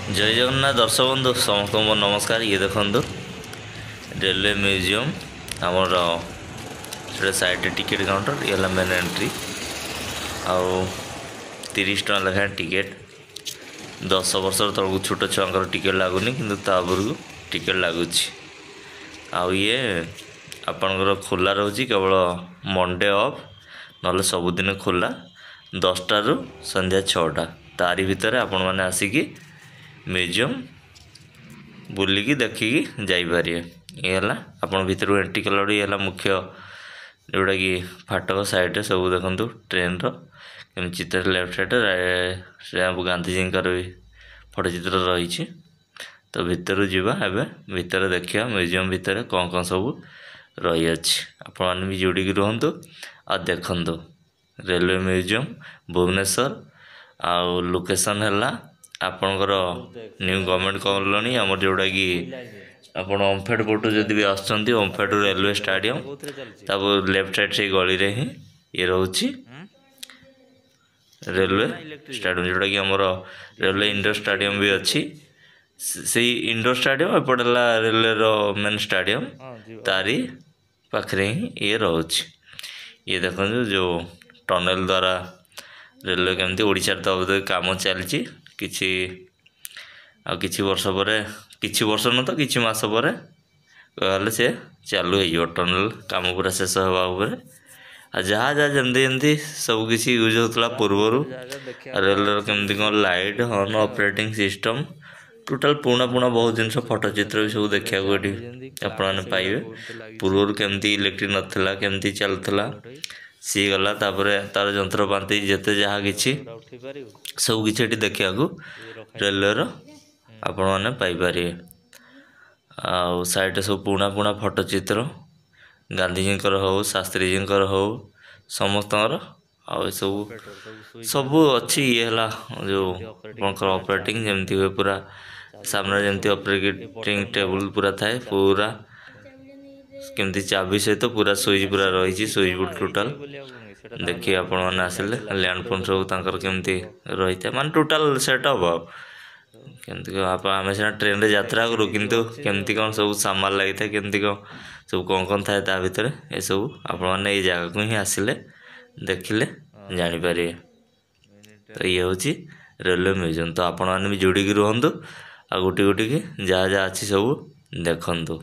जय जगन्नाथ दर्शक बंधु समस्त मोर नमस्कार। ये देखु रेलवे म्यूजियम आमर से साइड टिकेट काउंटर ये मेन एंट्री आउ 30 टका लेखा टिकेट 10 वर्ष तक छोट छुआ टिकेट लगुनि कि टिकेट लगुच ये आपणकर खोला रोचे केवल मंडे ऑफ ना सबुदिन खोला 10टा रु संध्या 6टा तारी भितर आपण मैंने आसिकी म्यूजियम बुलिकी देखिकी जापर ये आपन भर एंट्री कला ये मुख्य जोटा कि फाटक साइड सब देखु ट्रेन चित्र लेफ्ट साइड गांधीजी भी फोटोचित्र रही तो भितर जावा एवं भितर देखा म्यूजियम भितर कौन कौन सब रही आपण भी जोड़ी रुहतु आ देखु रेलवे म्यूजियम भुवनेश्वर आ लोकेशन है आपणकर न्यू गवर्नमेंट कॉलोनी आम जोटा कि आपण ओमफेड पोटू जदि भी आसुँच ओमफेड रेलवे स्टाडियम तब लेफ्ट साइड से गली रे ही ये रोची रेलवे स्टाडियम जोटा कि आमर रेलवे इंडोर स्टाडियम भी अच्छी से इंडोर स्टाडियम एपटेला रेलवे रो मेन स्टाडियम तारी पाखरे ही ये रोची ये देखो जो टनल द्वारा रेलवे केमती ओडिशा तो काम चलती किछि वर्ष पर किछि वर्ष न तो किछि मास पर कहले से चालू हो टनल काम पूरा शेष होगा जहाँ जहाँ जमती जमती सब किसी यूज होता पूर्वर रेलवे केमती कौन light horn operating system total Pune बहुत जिन फोटोचित्र भी सब देखा आपने पाइबे पूर्वर केमती इलेक्ट्रिक नथिला केमती चलता सी गला तार जंत्रपाति जिते जहाँ किसी सब किसी देखा रेलवे आपण मैंने पाइपर आ साइड सब पुणा फोटोचित्र गांधीजी हो शास्त्री जी हो समस्त सब अच्छी ये जो ऑपरेटिंग जमती हुए पूरा सामने जमती ऑपरेटिंग टेबल पूरा थाए पूरा केमती चाबी सहित पूरा स्विच पूरा रही स्विच बोर्ड टोटाल देखिए आपण मैंने आसिले लैंडफोन सब केमती रही था मान टोटाल सेटअप केमती आम सीना ट्रेन रे यात्रा करूँ किंतु केमती कौन सब सामान लगी था केमती कौन सब कौन थाए ता भितर ये सब आपण मैंने ये जगह को ही आसिले देखिले जानीपर तो ये हूँ रेलवे म्यूजियम तो आपण मैंने भी जोड़ी रुहतु आ गोटी गोटी की जहाँ जहाँ अच्छी सब देखु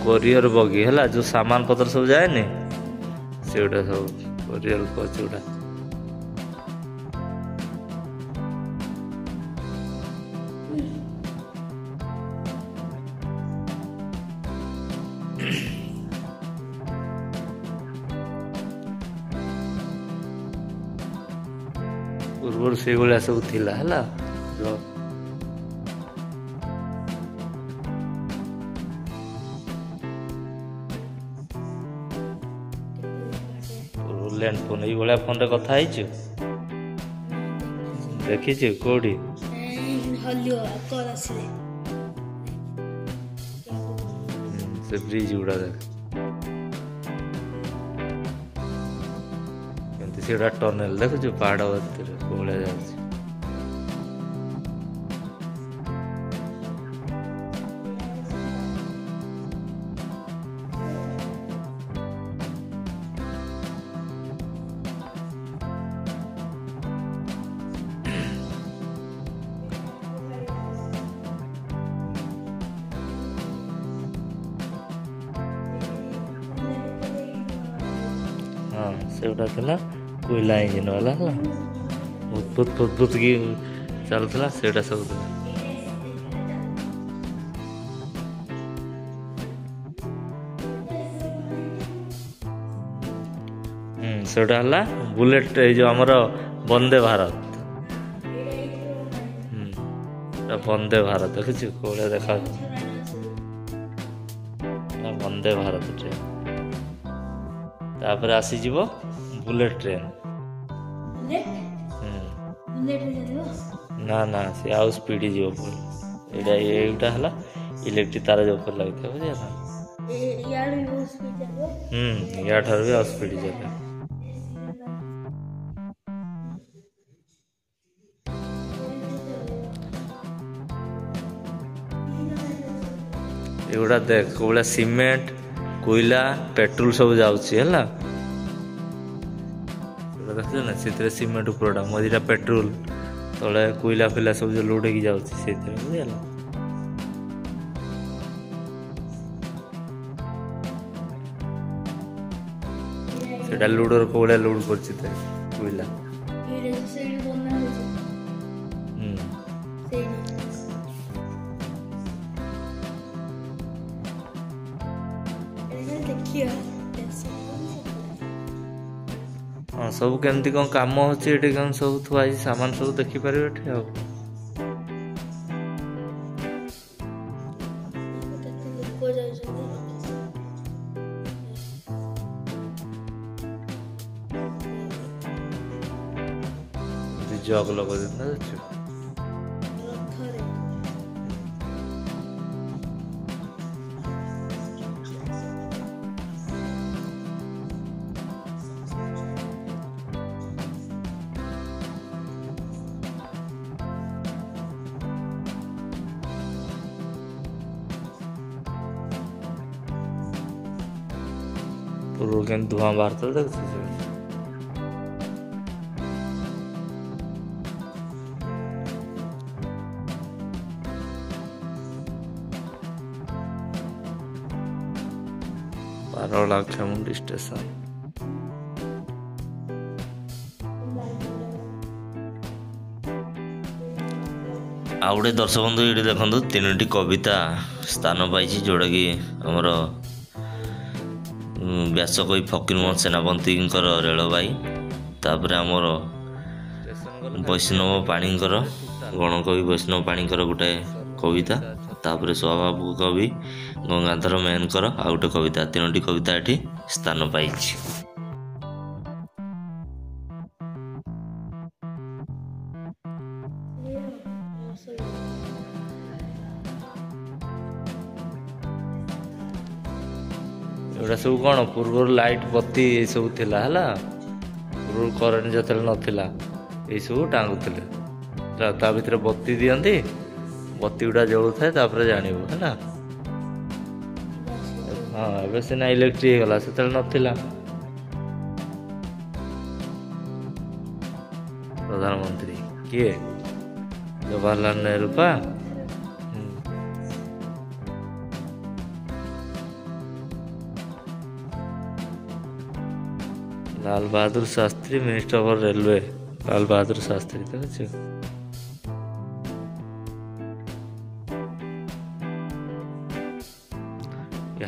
कोरियर बगी है जो सामान पत्र सब जाए से सब कोरियर कोच गुटा पूर्व से भाया सब थिला है लैंड फोन ये भाया फोन रे कथा देखी कौटी से ब्रिज गुड़ा देख से टनल देखु पहाड़ भाया जा से कोयला इंजिन वाला है बुत की चलता से सब सेटा है बुलेट जो आमर वंदे भारत वंदे भारत देखु कौन देखा वंदे भारत ट्रेन तापर आसीज बुलेट ट्रेन ना ना से आउ स्पीड जीव ये है इलेक्ट्रिक तार जो ऊपर लगी बुझे या ठार भी और स्पीड चले एगुड़ा देख कोला सीमेंट कोयला पेट्रोल सब जाउछि हला देखो ना से सीमेंट उपरटा मझीरा पेट्रोल तले कोयला फिला सब जो लोड की जाउछि से बुझला सेटा लोडर कोला लोड करछि त कोयला हाँ सब केमती कौन काम होची कौन सब थुआ सामान सब देखी पारे जग लगा देना पूर्व के धुआं बाहर देख बारलाखेमुंडी स्टेशन आउ गोटे दर्शक बंधु ये देखो तीन कविता स्थान पाई जोटा कि आमर व्यासकवि फकीरमोहन सेनापति रेलवाई तापर आमर वैष्णव पाणीकर गणकवि वैष्णव पाणीकर गोटे कविता तापर स्वभाव कवि गंगाधर मेहनकर आ गोटे कविता तीन कविता ये स्थान पाई एटा सब कौन पूर्व लाइट बत्ती ये सब थिला हला पूर्व करेन्ट जते नथिला ये सब टांगुले ता भीतर बत्ती दियंती बत्ती गुड़ा जलू थाए तापर जानिबो हैना हाँ एबे सिना इलेक्ट्रिक गला से नथिला प्रधानमंत्री किए जवाहरलाल नेहरू पा Lal Bahadur Shastri minister of railway Lal Bahadur Shastri देख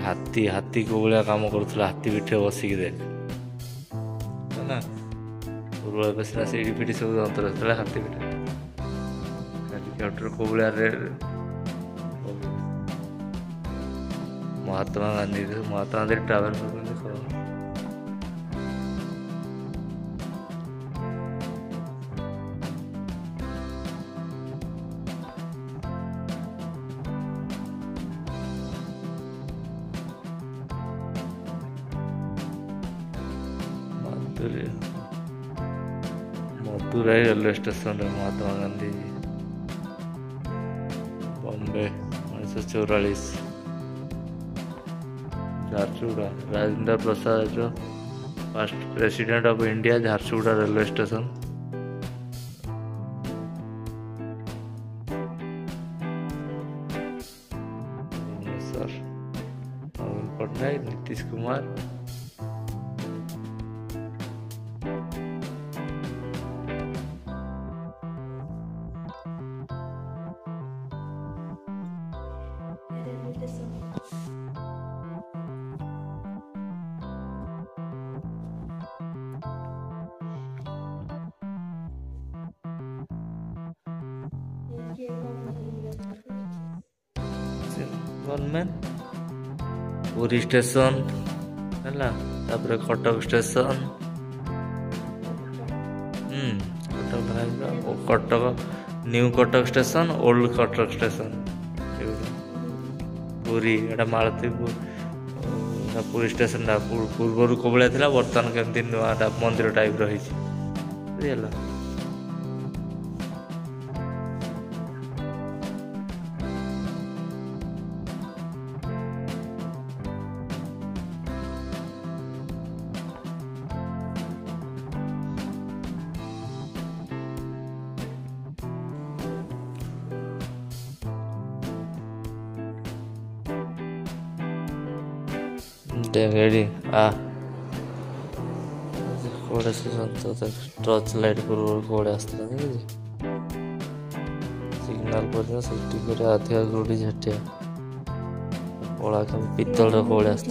हाथी हाथी को भाया काम करूला हाथी पिठे बसिक देख है पूर्व सीना सीढ़ी पिटी सब अंतर हाथी पिठे हेलीकप्टर को भाया महात्मा गांधी ट्रावेल कर Madurai railway station Mahatma Gandhi Bombay 1944 Jharsuguda Rajendra Prasad first president of India Jharsuguda railway station Bhubaneswar Naveen Patnaik Nitish Kumar government Puri station है Cuttack station Cuttack new Cuttack station old Cuttack station Puri एटा मालतीपुर पुलिस स्टेशन पूर्वर को भाया था बर्तमान केमती नुआ मंदिर टाइप रही बुझल। रेडी कौड़े से टर्च लाइट कौड़े आसला सिग्नाल पर से अधिका गुड़ी झटिया कला पितल कौड़े आस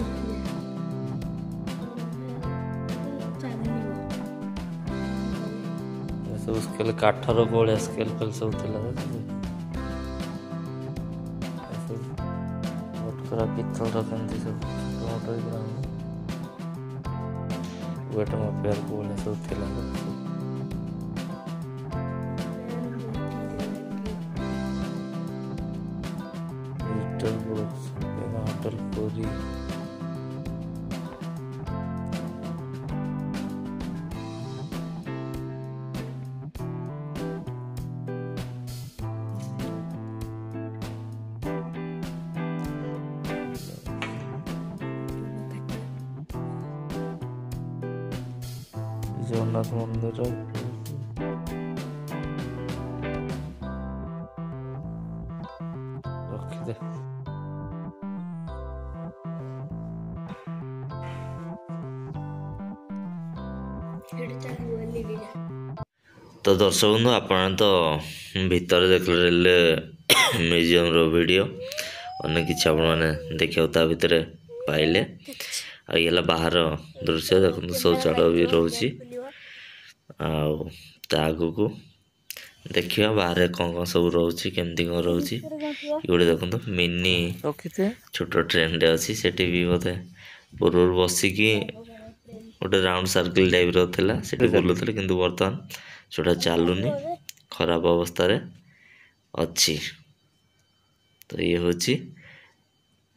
सब स्केल काठर कौड़े स्केल फेल सब पितल रखती सब वेट मापियार कौड़े सब होटल पूरी जगन्नाथ मंदिर रखिदे तो दर्शक बंधु आपण तो भीतर देख म्यूजियम रो वीडियो अनेक किसी आपने देखा भितर पाइले आ ये बाहर दृश्य देखो शौचालय भी रोचे आगू को देखिए बाहर कौन सब रोचे केमती कौन रोचे ये देखो मिनी छोट ट्रेन टे अच्छी से भी बोधे पूर्व बसिकी गोटे राउंड सर्किल टाइप रहा से बुलूले कि बर्तमान छोटा चलुनी खराब अवस्था अच्छी। तो ये हूँ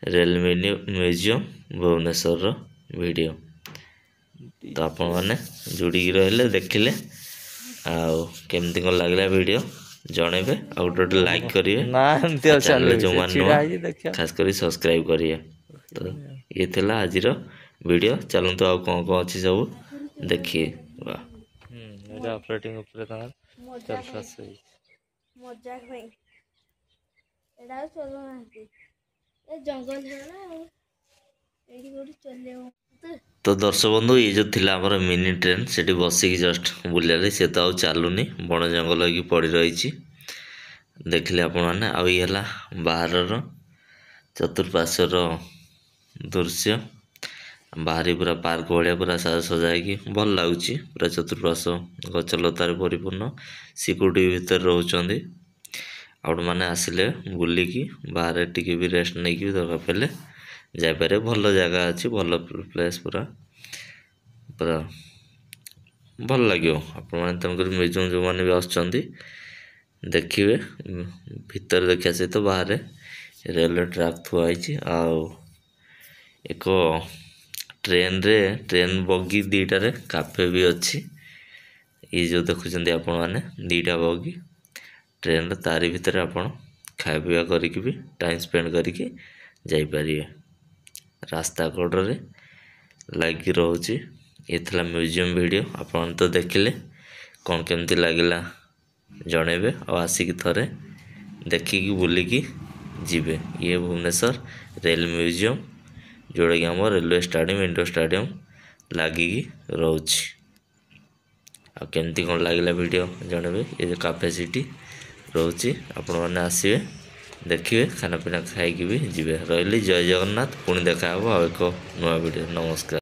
रेल म्यूजियम भुवनेश्वर वीडियो। तो आपण मैंने जोड़ी रहिले देखिले केमती कौन लगला वीडियो जनइबे आ गोटे लाइक करेंगे चैनल जो मान खास कर सब्सक्राइब करिए। तो ये थिला आज वीडियो चलते आ कौन कौन अच्छी सब देखिए। वाह ऑपरेटिंग ऊपर चलता सही मजाक भाई एडा चलो ना ए जंगल है ना एडी गोडी चले तो दर्शक बंधु ये जो थिला हमर मिनी ट्रेन सेठी बसिकी जस्ट बुलिया से तो आ चलुनी बण जंगल होगी पड़ रही देखिले आपण मैंने आ ये बाहर चतुर्पार्श्वर दृश्य बाहरी पूरा पार्क भाया पूरा साज सजाई भल लगुच पूरा चतुर्पार्श्व गछलतार परिपूर्ण सिक्यूरिटी भितर रोचंदी आपण मैंने आसिले बुलिकी बाहर टिके भी रेस्ट नहीं कि दरकार पड़े जापारे भल जगह अच्छी भल प्लेस पूरा पूरा भल लगे आपण तेणुक म्यूजियम जो मैंने भी आसुँच देखिए भितर देखा सहित बाहर रेलवे ट्रैक थुआई एक ट्रेन बगी दीटारे काफे भी अच्छी ये जो देखुं आपण मैंने दीटा बगी ट्रेन तारी भितर आपण खाया पीवा करके भी टाइम स्पेंड करके जापर रास्ता कड़े लगी रोचे। ये थी म्यूजियम वीडियो आपण तो देखिले कौन केमती लगिला जनइबे और आसिक थरे देखिकी बुलिकी जीवे। ये भुवनेश्वर रेल म्यूजियम जोड़ा कि आम रेलवे स्टेडियम इंडोर स्टेडियम लगिकी रोचे। आ केमती कौन लगिला वीडियो जनइबे। ये जो कैपेसिटी रोचे आपण मैंने आसवे देखिए खाना पीना खाई भी जीवे रही। जय जगन्नाथ पुणी देखा एक नुआ वीडियो। नमस्कार।